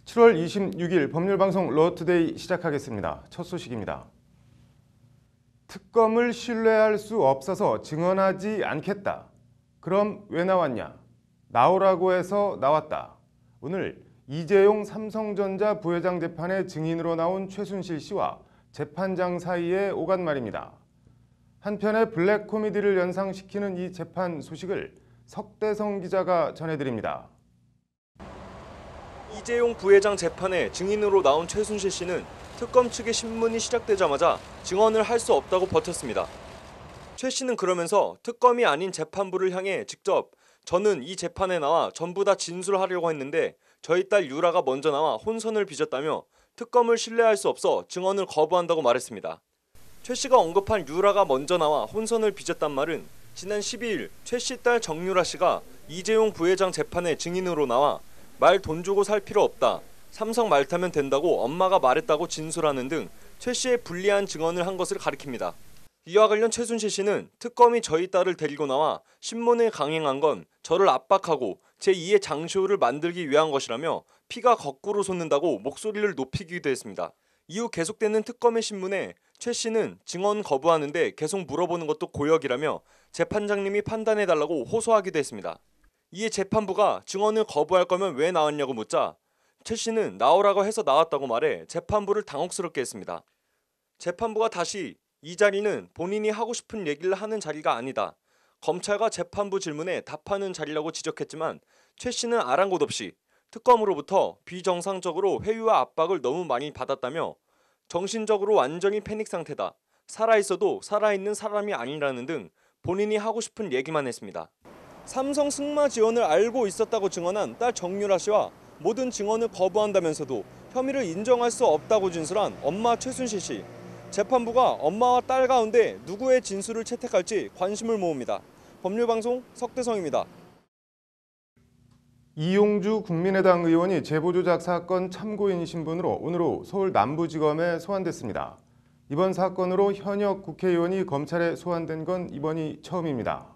7월 26일 법률방송 로투데이 시작하겠습니다. 첫 소식입니다. 특검을 신뢰할 수 없어서 증언하지 않겠다. 그럼 왜 나왔냐? 나오라고 해서 나왔다. 오늘 이재용 삼성전자 부회장 재판의 증인으로 나온 최순실 씨와 재판장 사이의 오간말입니다. 한편의 블랙 코미디를 연상시키는 이 재판 소식을 석대성 기자가 전해드립니다. 이재용 부회장 재판에 증인으로 나온 최순실 씨는 특검 측의 신문이 시작되자마자 증언을 할 수 없다고 버텼습니다. 최 씨는 그러면서 특검이 아닌 재판부를 향해 직접 저는 이 재판에 나와 전부 다 진술하려고 했는데 저희 딸 유라가 먼저 나와 혼선을 빚었다며 특검을 신뢰할 수 없어 증언을 거부한다고 말했습니다. 최 씨가 언급한 유라가 먼저 나와 혼선을 빚었단 말은 지난 12일 최 씨 딸 정유라 씨가 이재용 부회장 재판에 증인으로 나와 말 돈 주고 살 필요 없다. 삼성 말 타면 된다고 엄마가 말했다고 진술하는 등 최 씨의 불리한 증언을 한 것을 가리킵니다. 이와 관련 최순실 씨는 특검이 저희 딸을 데리고 나와 신문을 강행한 건 저를 압박하고 제2의 장시호를 만들기 위한 것이라며 피가 거꾸로 솟는다고 목소리를 높이기도 했습니다. 이후 계속되는 특검의 신문에 최 씨는 증언 거부하는데 계속 물어보는 것도 고역이라며 재판장님이 판단해달라고 호소하기도 했습니다. 이에 재판부가 증언을 거부할 거면 왜 나왔냐고 묻자 최 씨는 나오라고 해서 나왔다고 말해 재판부를 당혹스럽게 했습니다. 재판부가 다시 이 자리는 본인이 하고 싶은 얘기를 하는 자리가 아니다. 검찰과 재판부 질문에 답하는 자리라고 지적했지만 최 씨는 아랑곳 없이 특검으로부터 비정상적으로 회유와 압박을 너무 많이 받았다며 정신적으로 완전히 패닉 상태다. 살아있어도 살아있는 사람이 아니라는 등 본인이 하고 싶은 얘기만 했습니다. 삼성 승마 지원을 알고 있었다고 증언한 딸 정유라 씨와 모든 증언을 거부한다면서도 혐의를 인정할 수 없다고 진술한 엄마 최순실 씨. 재판부가 엄마와 딸 가운데 누구의 진술을 채택할지 관심을 모읍니다. 법률방송 석대성입니다. 이용주 국민의당 의원이 제보조작 사건 참고인 신분으로 오늘 서울 남부지검에 소환됐습니다. 이번 사건으로 현역 국회의원이 검찰에 소환된 건 이번이 처음입니다.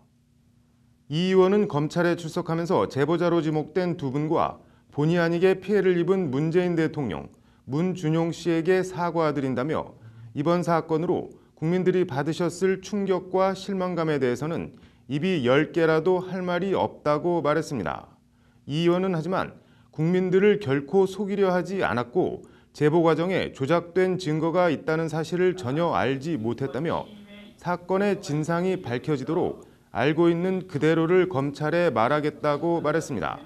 이 의원은 검찰에 출석하면서 제보자로 지목된 두 분과 본의 아니게 피해를 입은 문재인 대통령, 문준용 씨에게 사과드린다며 이번 사건으로 국민들이 받으셨을 충격과 실망감에 대해서는 입이 10개라도 할 말이 없다고 말했습니다. 이 의원은 하지만 국민들을 결코 속이려 하지 않았고 제보 과정에 조작된 증거가 있다는 사실을 전혀 알지 못했다며 사건의 진상이 밝혀지도록 알고 있는 그대로를 검찰에 말하겠다고 말했습니다.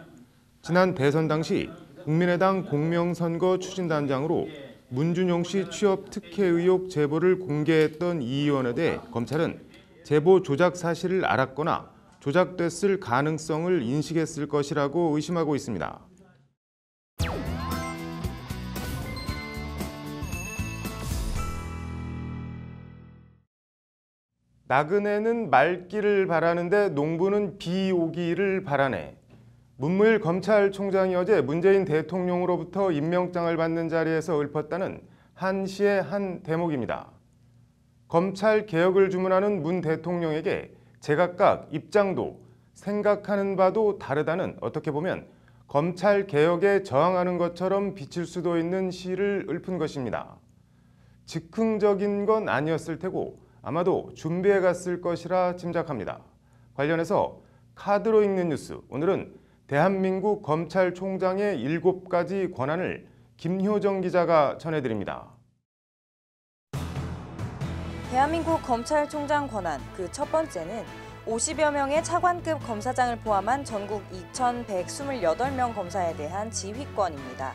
지난 대선 당시 국민의당 공명선거 추진단장으로 문준용 씨 취업 특혜 의혹 제보를 공개했던 이 의원에 대해 검찰은 제보 조작 사실을 알았거나 조작됐을 가능성을 인식했을 것이라고 의심하고 있습니다. 나그네는 맑기를 바라는데 농부는 비 오기를 바라네. 문무일 검찰총장이 어제 문재인 대통령으로부터 임명장을 받는 자리에서 읊었다는 한 시의 한 대목입니다. 검찰 개혁을 주문하는 문 대통령에게 제각각 입장도 생각하는 바도 다르다는 어떻게 보면 검찰 개혁에 저항하는 것처럼 비칠 수도 있는 시를 읊은 것입니다. 즉흥적인 건 아니었을 테고 아마도 준비해 갔을 것이라 짐작합니다. 관련해서 카드로 읽는 뉴스, 오늘은 대한민국 검찰총장의 7가지 권한을 김효정 기자가 전해드립니다. 대한민국 검찰총장 권한 그 첫 번째는 50여 명의 차관급 검사장을 포함한 전국 2,128명 검사에 대한 지휘권입니다.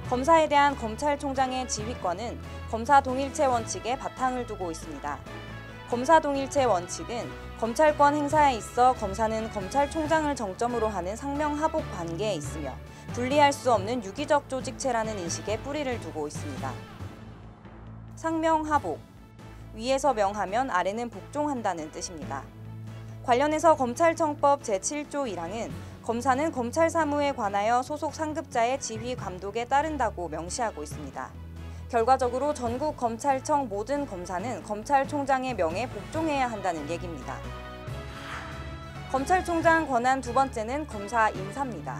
검사에 대한 검찰총장의 지휘권은 검사 동일체 원칙에 바탕을 두고 있습니다. 검사 동일체 원칙은 검찰권 행사에 있어 검사는 검찰총장을 정점으로 하는 상명하복 관계에 있으며 분리할 수 없는 유기적 조직체라는 인식에 뿌리를 두고 있습니다. 상명하복, 위에서 명하면 아래는 복종한다는 뜻입니다. 관련해서 검찰청법 제7조 1항은 검사는 검찰 사무에 관하여 소속 상급자의 지휘 감독에 따른다고 명시하고 있습니다. 결과적으로 전국 검찰청 모든 검사는 검찰총장의 명에 복종해야 한다는 얘기입니다. 검찰총장 권한 두 번째는 검사 인사입니다.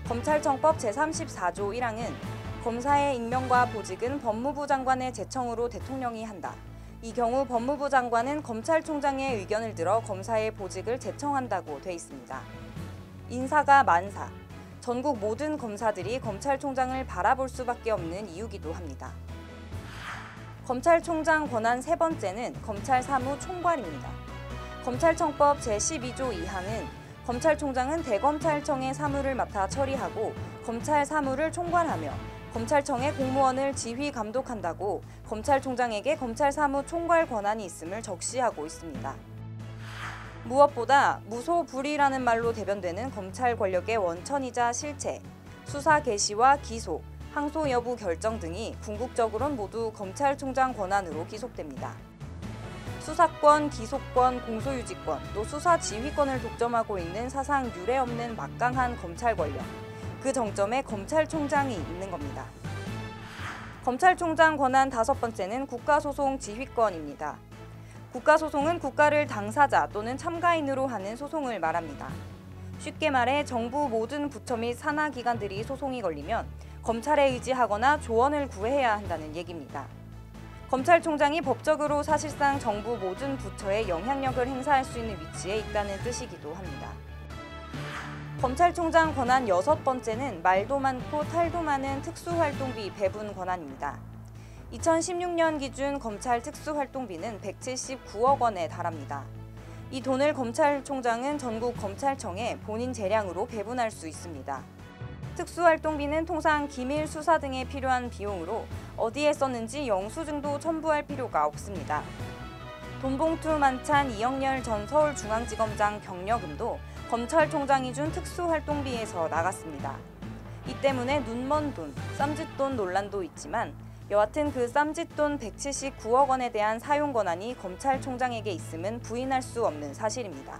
검찰청법 제34조 1항은 검사의 임명과 보직은 법무부 장관의 제청으로 대통령이 한다. 이 경우 법무부 장관은 검찰총장의 의견을 들어 검사의 보직을 제청한다고 돼 있습니다. 인사가 만사. 전국 모든 검사들이 검찰총장을 바라볼 수밖에 없는 이유기도 합니다. 검찰총장 권한 세 번째는 검찰 사무 총괄입니다. 검찰청법 제12조 2항은 검찰총장은 대검찰청의 사무를 맡아 처리하고 검찰 사무를 총괄하며 검찰청의 공무원을 지휘 감독한다고 검찰총장에게 검찰 사무 총괄 권한이 있음을 적시하고 있습니다. 무엇보다 무소불위라는 말로 대변되는 검찰 권력의 원천이자 실체, 수사 개시와 기소, 항소 여부 결정 등이 궁극적으로는 모두 검찰총장 권한으로 기속됩니다. 수사권, 기소권, 공소유지권, 또 수사 지휘권을 독점하고 있는 사상 유례없는 막강한 검찰 권력. 그 정점에 검찰총장이 있는 겁니다. 검찰총장 권한 다섯 번째는 국가소송 지휘권입니다. 국가소송은 국가를 당사자 또는 참가인으로 하는 소송을 말합니다. 쉽게 말해 정부 모든 부처 및 산하기관들이 소송이 걸리면 검찰에 의지하거나 조언을 구해야 한다는 얘기입니다. 검찰총장이 법적으로 사실상 정부 모든 부처에 영향력을 행사할 수 있는 위치에 있다는 뜻이기도 합니다. 검찰총장 권한 여섯 번째는 말도 많고 탈도 많은 특수활동비 배분 권한입니다. 2016년 기준 검찰 특수활동비는 179억 원에 달합니다. 이 돈을 검찰총장은 전국 검찰청에 본인 재량으로 배분할 수 있습니다. 특수활동비는 통상 기밀 수사 등에 필요한 비용으로 어디에 썼는지 영수증도 첨부할 필요가 없습니다. 돈봉투 만찬 이영렬 전 서울중앙지검장 경력금도 검찰총장이 준 특수활동비에서 나갔습니다. 이 때문에 눈먼 돈, 쌈짓돈 논란도 있지만 여하튼 그 쌈짓돈 179억 원에 대한 사용 권한이 검찰총장에게 있음은 부인할 수 없는 사실입니다.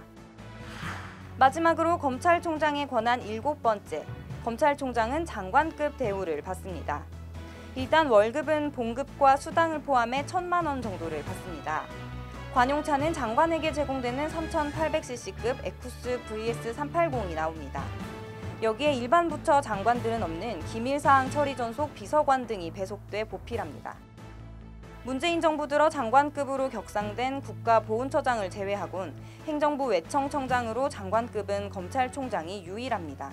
마지막으로 검찰총장의 권한 일곱 번째, 검찰총장은 장관급 대우를 받습니다. 일단 월급은 봉급과 수당을 포함해 1,000만 원 정도를 받습니다. 관용차는 장관에게 제공되는 3,800cc급 에쿠스 VS380이 나옵니다. 여기에 일반 부처 장관들은 없는 기밀사항 처리 전속 비서관 등이 배속돼 보필합니다. 문재인 정부 들어 장관급으로 격상된 국가보훈처장을 제외하곤 행정부 외청청장으로 장관급은 검찰총장이 유일합니다.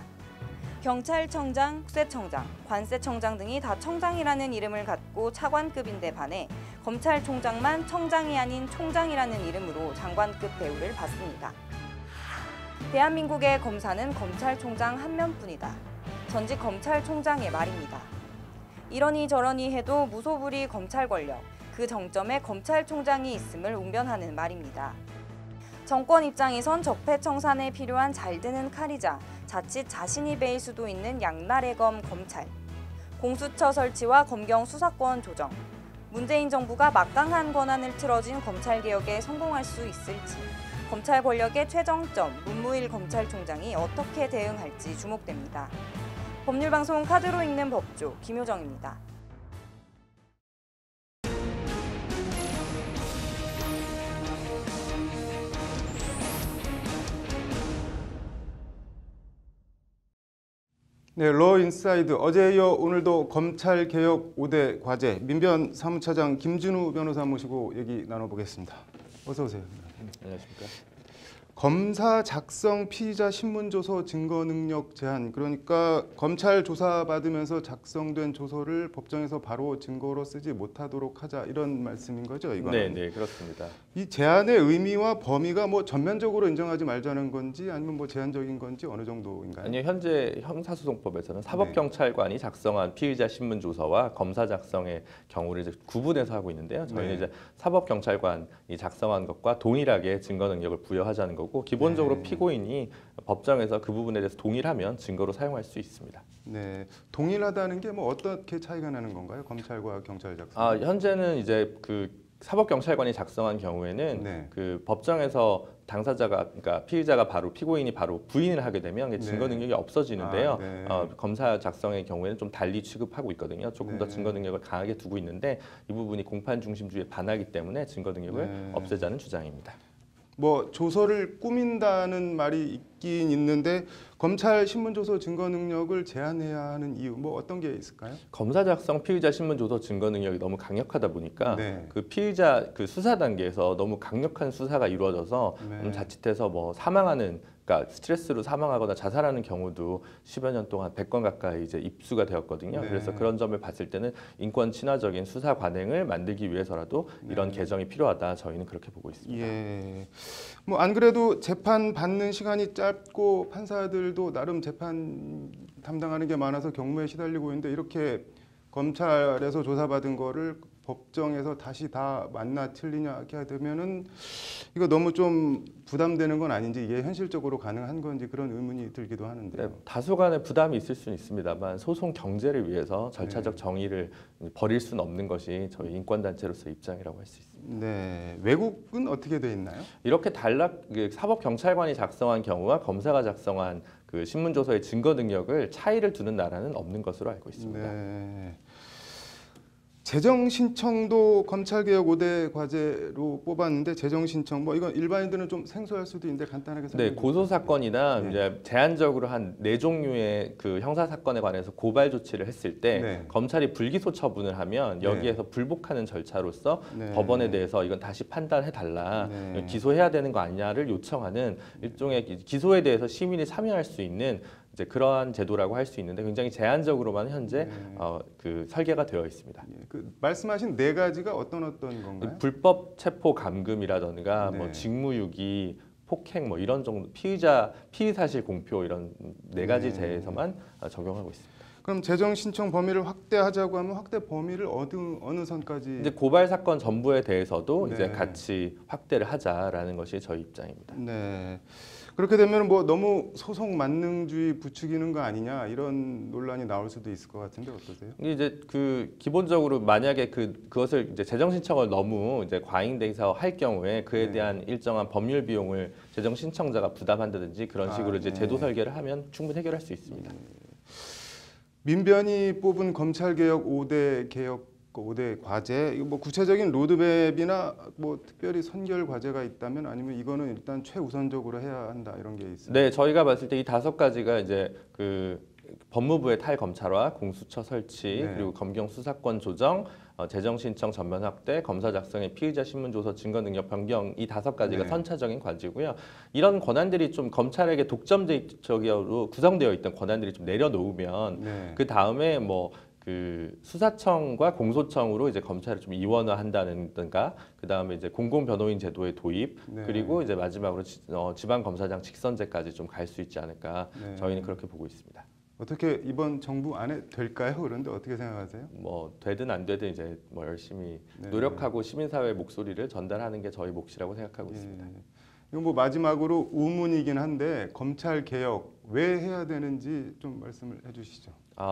경찰청장, 국세청장, 관세청장 등이 다 청장이라는 이름을 갖고 차관급인데 반해 검찰총장만 청장이 아닌 총장이라는 이름으로 장관급 대우를 받습니다. 대한민국의 검사는 검찰총장 한 명뿐이다. 전직 검찰총장의 말입니다. 이러니 저러니 해도 무소불위 검찰 권력, 그 정점에 검찰총장이 있음을 웅변하는 말입니다. 정권 입장에선 적폐청산에 필요한 잘드는 칼이자 자칫 자신이 베일 수도 있는 양날의 검 검찰, 공수처 설치와 검경 수사권 조정, 문재인 정부가 막강한 권한을 틀어진 검찰개혁에 성공할 수 있을지, 검찰 권력의 최정점 문무일 검찰총장이 어떻게 대응할지 주목됩니다. 법률방송 카드로 읽는 법조 김효정입니다. 네, 러 인사이드 어제에 이어 오늘도 검찰개혁 5대 과제 민변 사무차장 김준우 변호사 모시고 얘기 나눠보겠습니다. 어서 오세요. 안녕하십니까. 검사 작성 피의자 신문조서 증거 능력 제한, 그러니까 검찰 조사 받으면서 작성된 조서를 법정에서 바로 증거로 쓰지 못하도록 하자, 이런 말씀인 거죠, 이거는? 네, 그렇습니다. 이 제한의 의미와 범위가 뭐 전면적으로 인정하지 말자는 건지 아니면 뭐 제한적인 건지 어느 정도인가요? 아니요, 현재 형사소송법에서는 사법경찰관이 작성한 피의자 신문조서와 검사 작성의 경우를 이제 구분해서 하고 있는데요. 저희는 이제 사법경찰관이 작성한 것과 동일하게 증거 능력을 부여하자는 거고, 기본적으로 피고인이 법정에서 그 부분에 대해서 동일하면 증거로 사용할 수 있습니다. 네, 동일하다는 게 뭐 어떻게 차이가 나는 건가요? 검찰과 경찰 작성? 현재는 이제 그 사법경찰관이 작성한 경우에는 그 법정에서 당사자가, 그러니까 피의자가 바로 피고인이 바로 부인을 하게 되면 증거 능력이 없어지는데요. 검사 작성의 경우에는 좀 달리 취급하고 있거든요. 조금 더 증거 능력을 강하게 두고 있는데 이 부분이 공판 중심주의에 반하기 때문에 증거 능력을 없애자는 주장입니다. 뭐 조서를 꾸민다는 말이 있긴 있는데 검찰 신문조서 증거 능력을 제한해야 하는 이유 뭐 어떤 게 있을까요? 검사 작성 피의자 신문 조서 증거 능력이 너무 강력하다 보니까 네. 그 피의자 그 수사 단계에서 너무 강력한 수사가 이루어져서 네. 자칫해서 뭐 사망하는, 그러니까 스트레스로 사망하거나 자살하는 경우도 10여 년 동안 100건 가까이 이제 입수가 되었거든요. 네. 그래서 그런 점을 봤을 때는 인권 친화적인 수사 관행을 만들기 위해서라도 이런 네. 개정이 필요하다. 저희는 그렇게 보고 있습니다. 예. 뭐 안 그래도 재판 받는 시간이 짧고 판사들도 나름 재판 담당하는 게 많아서 경무에 시달리고 있는데 이렇게 검찰에서 조사받은 거를 법정에서 다시 다 맞나 틀리냐 하게 되면은 이거 너무 좀 부담되는 건 아닌지 이게 현실적으로 가능한 건지 그런 의문이 들기도 하는데요. 네, 다소간의 부담이 있을 수는 있습니다만 소송 경제를 위해서 절차적 네. 정의를 버릴 수는 없는 것이 저희 인권단체로서 입장이라고 할 수 있습니다. 네. 외국은 어떻게 돼 있나요? 이렇게 사법경찰관이 작성한 경우와 검사가 작성한 그 신문조서의 증거 능력을 차이를 두는 나라는 없는 것으로 알고 있습니다. 네. 재정 신청도 검찰개혁 5대 과제로 뽑았는데 재정 신청 뭐 이건 일반인들은 좀 생소할 수도 있는데 간단하게 설명해 네, 고소 사건이나 네. 이제 제한적으로 한 4종류의 그 형사 사건에 관해서 고발 조치를 했을 때 네. 검찰이 불기소 처분을 하면 여기에서 불복하는 절차로서 네. 법원에 대해서 이건 다시 판단해 달라, 네. 기소해야 되는 거 아니냐를 요청하는 일종의 기소에 대해서 시민이 참여할 수 있는 이제 그러한 제도라고 할 수 있는데 굉장히 제한적으로만 현재 네. 그 설계가 되어 있습니다. 예, 그 말씀하신 네 가지가 어떤 건가요? 불법 체포 감금이라든가 네. 뭐 직무유기, 폭행 뭐 이런 정도 피의 사실 공표 이런 네 가지 네. 제에서만 적용하고 있습니다. 그럼 재정 신청 범위를 확대하자고 하면 확대 범위를 어느 선까지? 이제 고발 사건 전부에 대해서도 네. 이제 같이 확대를 하자라는 것이 저희 입장입니다. 네. 그렇게 되면 뭐 너무 소송 만능주의 부추기는 거 아니냐 이런 논란이 나올 수도 있을 것 같은데 어떠세요? 이제 그 기본적으로 만약에 그것을 이제 재정 신청을 너무 이제 과잉돼서 할 경우에 그에 네. 대한 일정한 법률 비용을 재정 신청자가 부담한다든지 그런 식으로 이제 네. 제도 설계를 하면 충분히 해결할 수 있습니다. 민변이 뽑은 검찰개혁 5대 개혁 5대 과제 이거 뭐 구체적인 로드맵이나 뭐 특별히 선결 과제가 있다면 아니면 이거는 일단 최우선적으로 해야 한다 이런 게 있어요. 네, 저희가 봤을 때 이 5가지가 이제 그 법무부의 탈검찰화, 공수처 설치, 네. 그리고 검경 수사권 조정, 재정 신청 전면 확대, 검사 작성의 피의자 신문 조서 증거 능력 변경 이 5가지가 네. 선차적인 과제고요. 이런 권한들이 좀 검찰에게 독점적으로 구성되어 있던 권한들이 좀 내려놓으면 네. 그 다음에 뭐 그 수사청과 공소청으로 이제 검찰을 좀 이원화한다든가, 그 다음에 이제 공공변호인 제도의 도입, 네. 그리고 이제 마지막으로 지방검사장 직선제까지 좀 갈 수 있지 않을까. 네. 저희는 그렇게 보고 있습니다. 어떻게 이번 정부 안에 될까요? 그런데 어떻게 생각하세요? 뭐 되든 안 되든 이제 뭐 열심히 네. 노력하고 시민사회의 목소리를 전달하는 게 저희 몫이라고 생각하고 예. 있습니다. 이건 뭐 마지막으로 의문이긴 한데 검찰 개혁 왜 해야 되는지 좀 말씀을 해주시죠.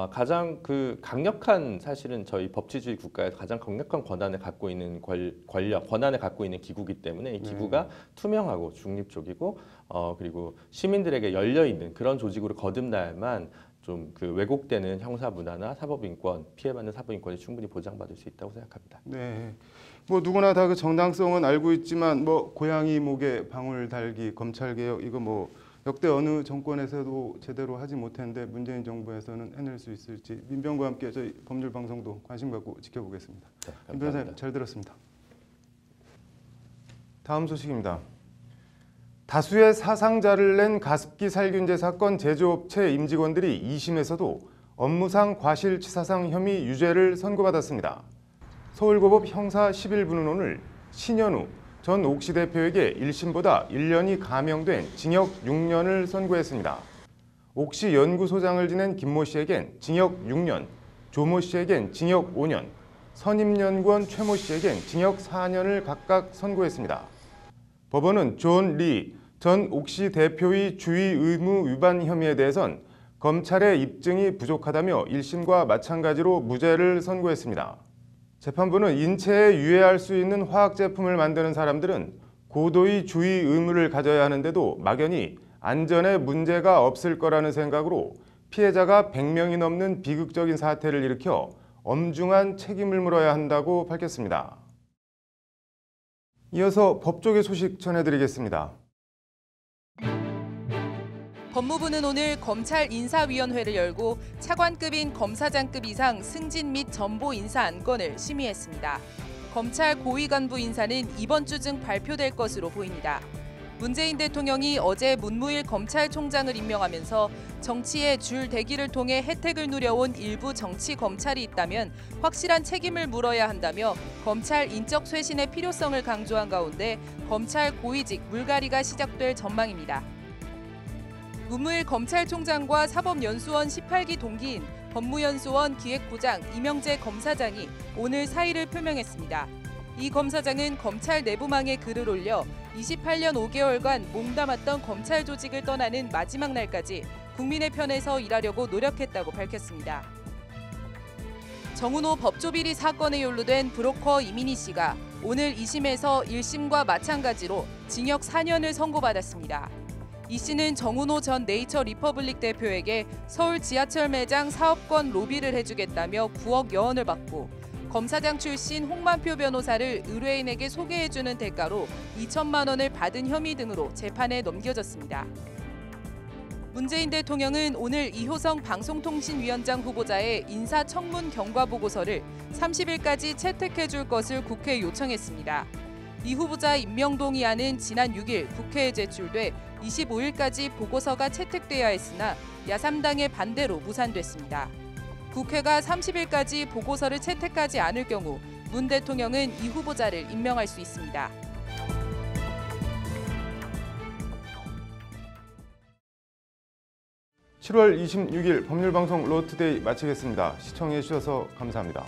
가장 그 강력한, 사실은 저희 법치주의 국가에서 가장 강력한 권한을 갖고 있는 권한을 갖고 있는 기구이기 때문에 이 기구가 투명하고 중립적이고 그리고 시민들에게 열려 있는 그런 조직으로 거듭나야만 좀 그 왜곡되는 형사 문화나 사법인권, 피해받는 사법인권이 충분히 보장받을 수 있다고 생각합니다. 네. 뭐 누구나 다 그 정당성은 알고 있지만 뭐 고양이 목에 방울 달기 검찰 개혁 이거 뭐 역대 어느 정권에서도 제대로 하지 못했는데 문재인 정부에서는 해낼 수 있을지 민변과 함께 저희 법률 방송도 관심 갖고 지켜보겠습니다. 네, 민 변호사님 잘 들었습니다. 다음 소식입니다. 다수의 사상자를 낸 가습기 살균제 사건 제조업체 임직원들이 2심에서도 업무상 과실치사상 혐의 유죄를 선고받았습니다. 서울고법 형사 11부는 오늘 신현우 전 옥시 대표에게 1심보다 1년이 감형된 징역 6년을 선고했습니다. 옥시 연구소장을 지낸 김모 씨에겐 징역 6년, 조모 씨에겐 징역 5년, 선임연구원 최모 씨에겐 징역 4년을 각각 선고했습니다. 법원은 존 리 전 옥시 대표의 주의 의무 위반 혐의에 대해선 검찰의 입증이 부족하다며 1심과 마찬가지로 무죄를 선고했습니다. 재판부는 인체에 유해할 수 있는 화학 제품을 만드는 사람들은 고도의 주의 의무를 가져야 하는데도 막연히 안전에 문제가 없을 거라는 생각으로 피해자가 100명이 넘는 비극적인 사태를 일으켜 엄중한 책임을 물어야 한다고 밝혔습니다. 이어서 법조계 소식 전해드리겠습니다. 법무부는 오늘 검찰 인사위원회를 열고 차관급인 검사장급 이상 승진 및 전보 인사 안건을 심의했습니다. 검찰 고위 간부 인사는 이번 주 중 발표될 것으로 보입니다. 문재인 대통령이 어제 문무일 검찰총장을 임명하면서 정치의 줄 대기를 통해 혜택을 누려온 일부 정치 검찰이 있다면 확실한 책임을 물어야 한다며 검찰 인적 쇄신의 필요성을 강조한 가운데 검찰 고위직 물갈이가 시작될 전망입니다. 문무일 검찰총장과 사법연수원 18기 동기인 법무연수원 기획부장 이명재 검사장이 오늘 사의를 표명했습니다. 이 검사장은 검찰 내부망에 글을 올려 28년 5개월간 몸담았던 검찰 조직을 떠나는 마지막 날까지 국민의 편에서 일하려고 노력했다고 밝혔습니다. 정은호 법조비리 사건에 연루된 브로커 이민희 씨가 오늘 2심에서 1심과 마찬가지로 징역 4년을 선고받았습니다. 이 씨는 정은호 전 네이처 리퍼블릭 대표에게 서울 지하철 매장 사업권 로비를 해주겠다며 9억 여원을 받고 검사장 출신 홍만표 변호사를 의뢰인에게 소개해주는 대가로 2천만 원을 받은 혐의 등으로 재판에 넘겨졌습니다. 문재인 대통령은 오늘 이호성 방송통신위원장 후보자의 인사청문 경과보고서를 30일까지 채택해줄 것을 국회에 요청했습니다. 이 후보자 임명 동의안은 지난 6일 국회에 제출돼 25일까지 보고서가 채택돼야 했으나 야3당의 반대로 무산됐습니다. 국회가 30일까지 보고서를 채택하지 않을 경우 문 대통령은 이 후보자를 임명할 수 있습니다. (7월 26일) 법률방송 로투데이 마치겠습니다. 시청해 주셔서 감사합니다.